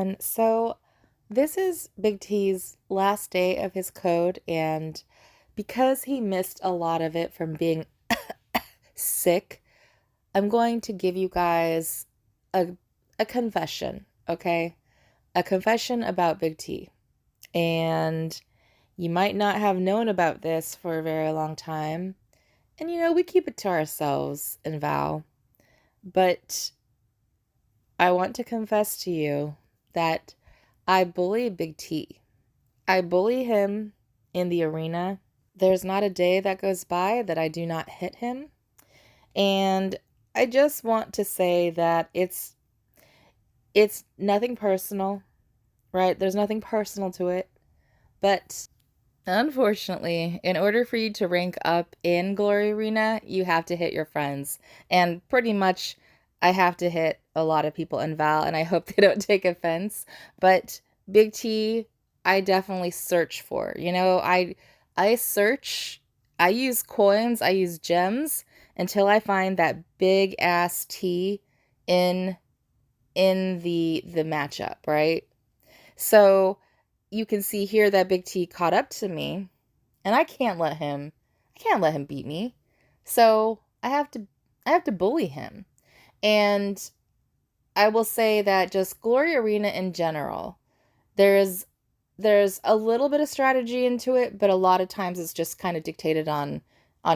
everyone. So, this is Big T's last day of his code, and because he missed a lot of it from being sick, I'm going to give you guys a, a confession, okay? A confession about Big T. And you might not have known about this for a very long time. And we keep it to ourselves in VAL. But I want to confess to you that I bully Big T. I bully him in the arena. There's not a day that goes by that I do not hit him. And I just want to say that it's nothing personal, right? There's nothing personal to it. But unfortunately, in order for you to rank up in Glory Arena, you have to hit your friends. And pretty much I have to hit a lot of people in VAL, and I hope they don't take offense. But Big T, I definitely search for. I search, I use coins, I use gems until I find that big ass T in the matchup, right? So you can see here that Big T caught up to me, and I can't let him beat me. So I have to bully him. And I will say that just Glory Arena in general, there's there's a little bit of strategy into it, but a lot of times it's just kind of dictated on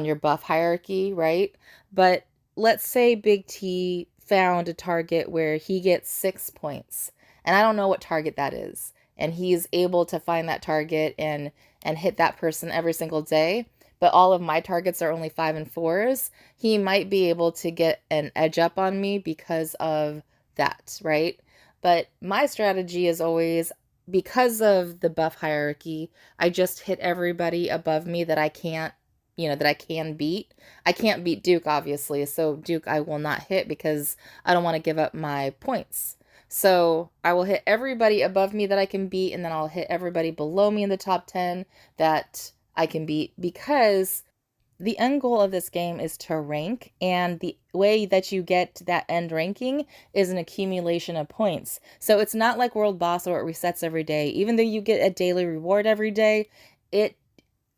your buff hierarchy, right? But let's say Big T found a target where he gets 6 points, and I don't know what target that is, and he's able to find that target and hit that person every single day. But all of my targets are only 5 and 4s. He might be able to get an edge up on me because of that, right? But my strategy is always, because of the buff hierarchy, I just hit everybody above me that I can't, that I can beat. I can't beat Duke, obviously, so Duke I will not hit because I don't want to give up my points. So I will hit everybody above me that I can beat, and then I'll hit everybody below me in the top 10 that I can beat, because the end goal of this game is to rank, and the way that you get to that end ranking is an accumulation of points. So it's not like World Boss where it resets every day. Even though you get a daily reward every day, it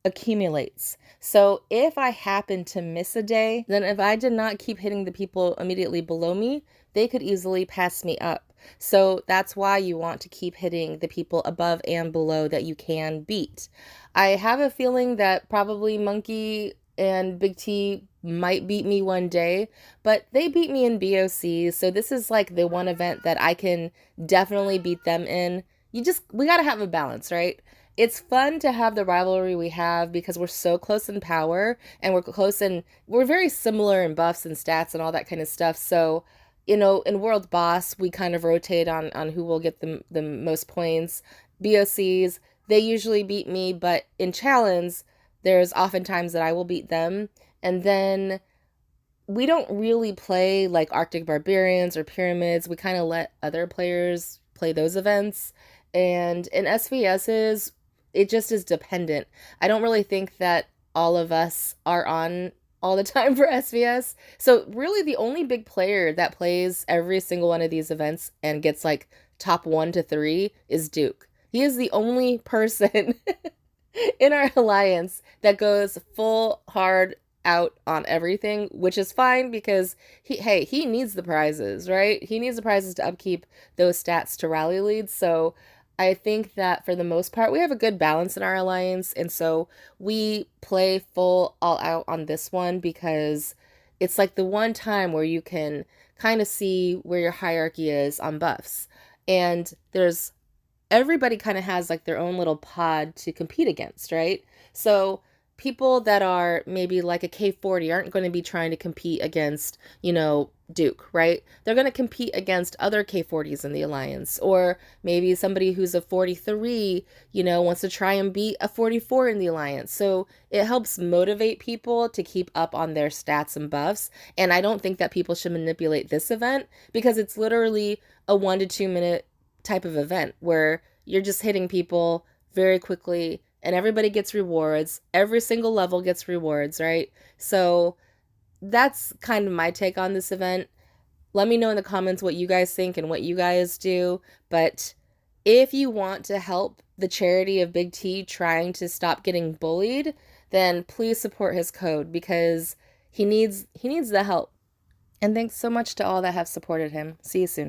accumulates. So if I happen to miss a day, then if I did not keep hitting the people immediately below me, they could easily pass me up. So that's why you want to keep hitting the people above and below that you can beat. I have a feeling that probably Monkey and Big T might beat me one day, but they beat me in BOC, so this is like the one event that I can definitely beat them in. We gotta have a balance, right? It's fun to have the rivalry we have because we're so close in power, and we're very similar in buffs and stats and all that kind of stuff. So, in World Boss, we kind of rotate on who will get the most points. BOCs, they usually beat me, but in Challenge, there's oftentimes that I will beat them. And then we don't really play like Arctic Barbarians or Pyramids. We kind of let other players play those events. And in SVS's, it just is dependent. I don't really think that all of us are on all the time for SVS. So really the only big player that plays every single one of these events and gets like top 1 to 3 is Duke. He is the only person in our alliance that goes full hard out on everything, which is fine because he needs the prizes, right? He needs the prizes to upkeep those stats to rally leads. So I think that for the most part, we have a good balance in our alliance. And so we play full all out on this one because it's like the one time where you can kind of see where your hierarchy is on buffs. And everybody kind of has like their own little pod to compete against, right? So people that are maybe like a K40 aren't going to be trying to compete against, Duke, right? They're going to compete against other K40s in the alliance, or maybe somebody who's a 43, wants to try and beat a 44 in the alliance. So it helps motivate people to keep up on their stats and buffs. And I don't think that people should manipulate this event because it's literally a 1 to 2 minute type of event where you're just hitting people very quickly and everybody gets rewards. Every single level gets rewards, right? So that's kind of my take on this event. Let me know in the comments what you guys think and what you guys do. But If you want to help the charity of Big T trying to stop getting bullied, then please support his code because he needs the help. And thanks so much to all that have supported him. See you soon.